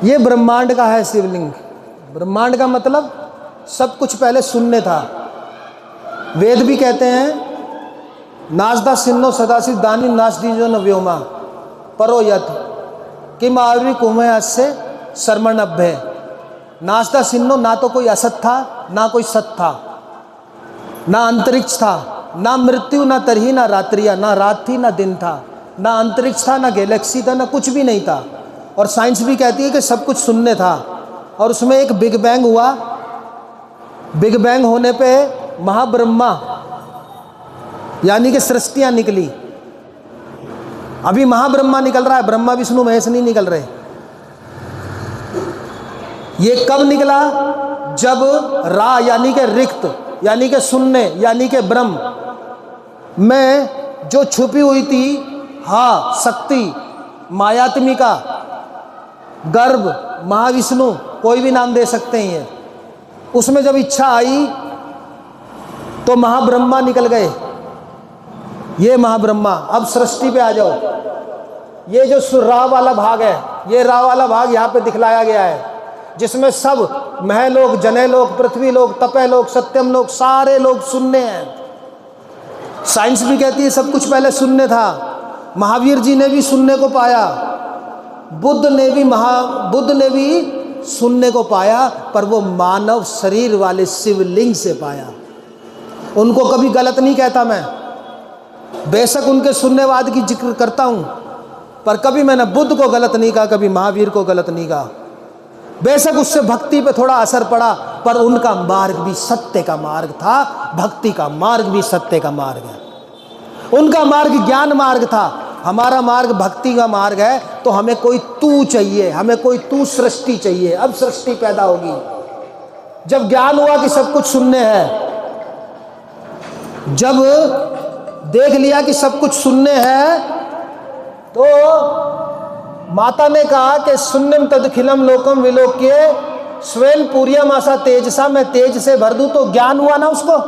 ये ब्रह्मांड का है शिवलिंग। ब्रह्मांड का मतलब सब कुछ पहले शून्य था। वेद भी कहते हैं नासदा सिन्नो सदाशिव दानी नासदीजो न व्योमा परो यत किम आवरी कुमे अस्य शर्मण अभ्य। नासदा सिन्नो, ना तो कोई असत था ना कोई सत था, ना अंतरिक्ष था, ना मृत्यु, ना तरही, ना रात्रिया, ना रात थी ना दिन था, ना अंतरिक्ष था ना गैलेक्सी था, ना कुछ भी नहीं था। और साइंस भी कहती है कि सब कुछ शून्य था और उसमें एक बिग बैंग हुआ। बिग बैंग होने पे महाब्रह्मा यानी कि सृष्टियां निकली। अभी महाब्रह्मा निकल रहा है, ब्रह्मा विष्णु महेश नहीं निकल रहे। ये कब निकला? जब रा यानी के रिक्त यानी के शून्य यानी के ब्रह्म में जो छुपी हुई थी हा शक्ति, मायात्मिका, गर्भ, महाविष्णु, कोई भी नाम दे सकते हैं ये, उसमें जब इच्छा आई तो महाब्रह्मा निकल गए। ये महाब्रह्मा। अब सृष्टि पे आ जाओ। ये जो रा वाला भाग है, ये रा वाला भाग यहाँ पे दिखलाया गया है, जिसमें सब महलोक, जनेलोक, पृथ्वी लोक, तपे लोक, सत्यम लोक, सारे लोग शून्य हैं। साइंस भी कहती है सब कुछ पहले शून्य था। महावीर जी ने भी शून्य को पाया, बुद्ध ने भी शून्य को पाया, पर वो मानव शरीर वाले शिवलिंग से पाया। उनको कभी गलत नहीं कहता मैं, बेशक उनके शून्यवाद की जिक्र करता हूं, पर कभी मैंने बुद्ध को गलत नहीं कहा, कभी महावीर को गलत नहीं कहा। बेशक उससे भक्ति पे थोड़ा असर पड़ा, पर उनका मार्ग भी सत्य का मार्ग था, भक्ति का मार्ग भी सत्य का मार्ग है। उनका मार्ग ज्ञान मार्ग था, हमारा मार्ग भक्ति का मार्ग है। तो हमें कोई तू चाहिए, हमें कोई तू सृष्टि चाहिए। अब सृष्टि पैदा होगी जब ज्ञान हुआ कि सब कुछ शून्य है, जब देख लिया कि सब कुछ शून्य है, तो माता ने कहा कि शून्यम तदखिलम लोकम विलोक्य स्वयं पूर्यमासा तेजसा, मैं तेज से भर दूं। तो ज्ञान हुआ ना उसको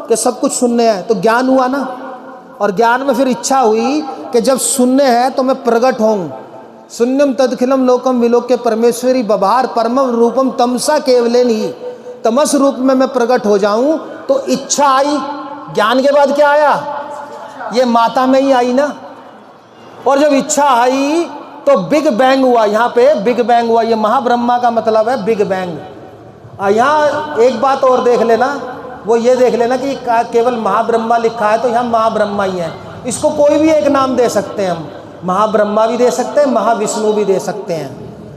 कि सब कुछ शून्य है, तो ज्ञान हुआ ना। और ज्ञान में फिर इच्छा हुई कि जब शून्य है तो मैं प्रकट होऊं। शून्यम तदखिलम लोकम विलोक्य परमेश्वरी बभार परमम रूपम तमसा केवलेन ही, तमस रूप में मैं प्रकट हो जाऊं। तो इच्छा आई। ज्ञान के बाद क्या आया? ये माता में ही आई ना। और जब इच्छा आई तो बिग बैंग हुआ। यहाँ पे बिग बैंग हुआ। ये महाब्रह्मा का मतलब है बिग बैंग। यहाँ एक बात और देख लेना, वो ये देख लेना कि केवल महाब्रह्मा लिखा है तो यहाँ महाब्रह्मा ही है। इसको कोई भी एक नाम दे सकते हैं हम। महाब्रह्मा भी दे सकते हैं, महाविष्णु भी दे सकते हैं।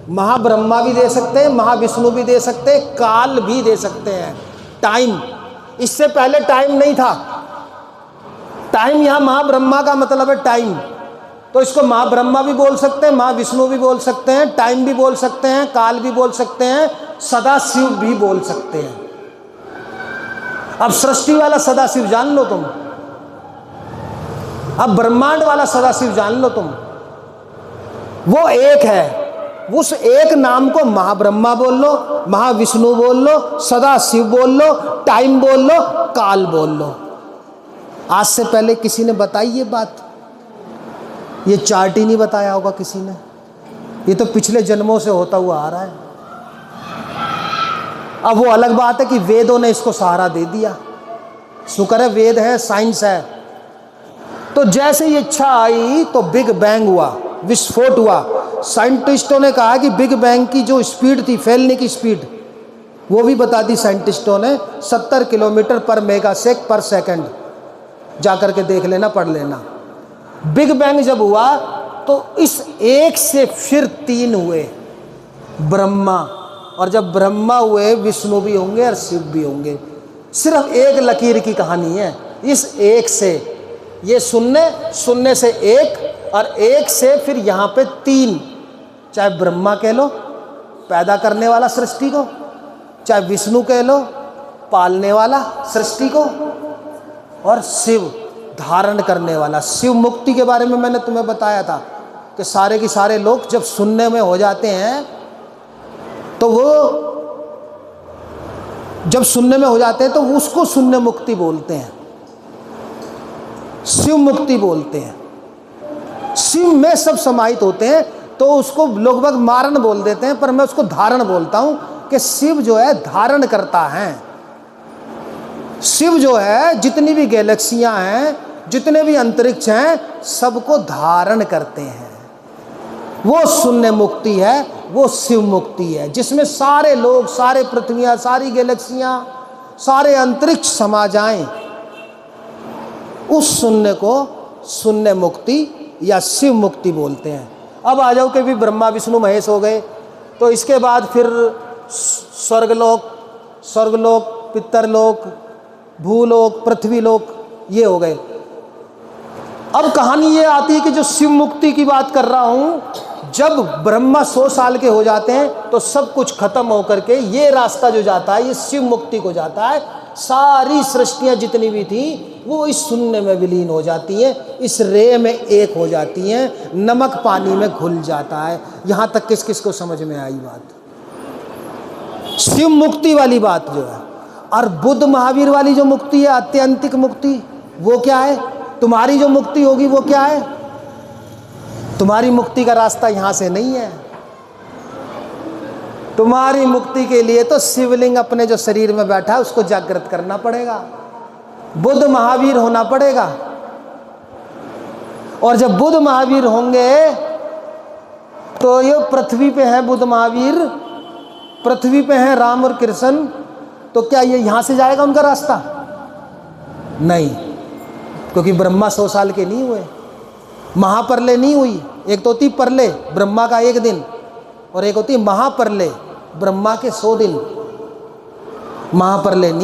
महाब्रह्मा भी दे सकते हैं, महाविष्णु भी दे सकते हैं, काल भी दे सकते हैं। टाइम, इससे पहले टाइम नहीं था। टाइम यहाँ महाब्रह्मा का मतलब है टाइम, तो इसको महाब्रह्मा भी बोल सकते हैं, महाविष्णु भी बोल सकते हैं, टाइम भी बोल सकते हैं, काल भी बोल सकते हैं, सदाशिव भी बोल सकते हैं। अब सृष्टि वाला सदाशिव जान लो तुम, अब ब्रह्मांड वाला सदाशिव जान लो तुम। वो एक है। उस एक नाम को महाब्रह्मा बोल लो, महाविष्णु बोल लो, सदाशिव बोल लो, टाइम बोल लो, काल बोल लो। आज से पहले किसी ने बताई ये बात? ये चार्ट ही नहीं बताया होगा किसी ने। ये तो पिछले जन्मों से होता हुआ आ रहा है। अब वो अलग बात है कि वेदों ने इसको सहारा दे दिया। शुक्र है वेद है, साइंस है। तो जैसे ये इच्छा आई तो बिग बैंग हुआ, विस्फोट हुआ। साइंटिस्टों ने कहा कि बिग बैंग की जो स्पीड थी, फैलने की स्पीड, वो भी बता दी साइंटिस्टों ने, 70 किलोमीटर पर मेगासेक पर सेकंड। जाकर के देख लेना, पढ़ लेना। बिग बैंग जब हुआ तो इस एक से फिर 3 हुए ब्रह्मा, और जब ब्रह्मा हुए विष्णु भी होंगे और शिव भी होंगे। सिर्फ एक लकीर की कहानी है। इस एक से ये शून्य से एक, और एक से फिर यहाँ पे 3, चाहे ब्रह्मा कह लो पैदा करने वाला सृष्टि को, चाहे विष्णु कह लो पालने वाला सृष्टि को, और शिव धारण करने वाला। शिव मुक्ति के बारे में मैंने तुम्हें बताया था कि सारे के सारे लोग जब शून्य में हो जाते हैं तो वो जब शून्य में हो जाते हैं तो उसको शून्य मुक्ति बोलते हैं, शिव मुक्ति बोलते हैं। शिव में सब समाहित होते हैं। तो उसको लोग बाग मारण बोल देते हैं, पर मैं उसको धारण बोलता हूं कि शिव जो है धारण करता है। शिव जो है जितनी भी गैलेक्सियां हैं, जितने भी अंतरिक्ष हैं, सबको धारण करते हैं। वो शून्य मुक्ति है, वो शिव मुक्ति है, जिसमें सारे लोग, सारे पृथ्वियां, सारी गैलेक्सियां, सारे अंतरिक्ष समा जाएं। उस शून्य को शून्य मुक्ति या शिव मुक्ति बोलते हैं। अब आ जाओ कि भी ब्रह्मा विष्णु महेश हो गए, तो इसके बाद फिर स्वर्गलोक, पितरलोक, भूलोक, पृथ्वीलोक, ये हो गए। अब कहानी ये आती है कि जो शिव मुक्ति की बात कर रहा हूं, जब ब्रह्मा 100 साल के हो जाते हैं तो सब कुछ खत्म होकर के ये रास्ता जो जाता है, ये शिव मुक्ति को जाता है। सारी सृष्टियां जितनी भी थी वो इस शून्य में विलीन हो जाती हैं, इस रे में एक हो जाती हैं, नमक पानी में घुल जाता है। यहां तक किस किस को समझ में आई बात? शिव मुक्ति वाली बात जो है। और बुद्ध महावीर वाली जो मुक्ति है, आत्यंतिक मुक्ति, वो क्या है? तुम्हारी जो मुक्ति होगी वो क्या है? तुम्हारी मुक्ति का रास्ता यहां से नहीं है। तुम्हारी मुक्ति के लिए तो शिवलिंग अपने जो शरीर में बैठा है उसको जागृत करना पड़ेगा, बुद्ध महावीर होना पड़ेगा। और जब बुद्ध महावीर होंगे तो ये पृथ्वी पे हैं बुद्ध महावीर, पृथ्वी पे हैं राम और कृष्ण, तो क्या ये यहां से जाएगा उनका रास्ता? नहीं, क्योंकि ब्रह्मा 100 साल के नहीं हुए, महाप्रलय नहीं हुई। एक तो होती प्रलय, ब्रह्मा का 1 दिन, और एक होती महाप्रलय, ब्रह्मा के 100 दिन। महाप्रलय नहीं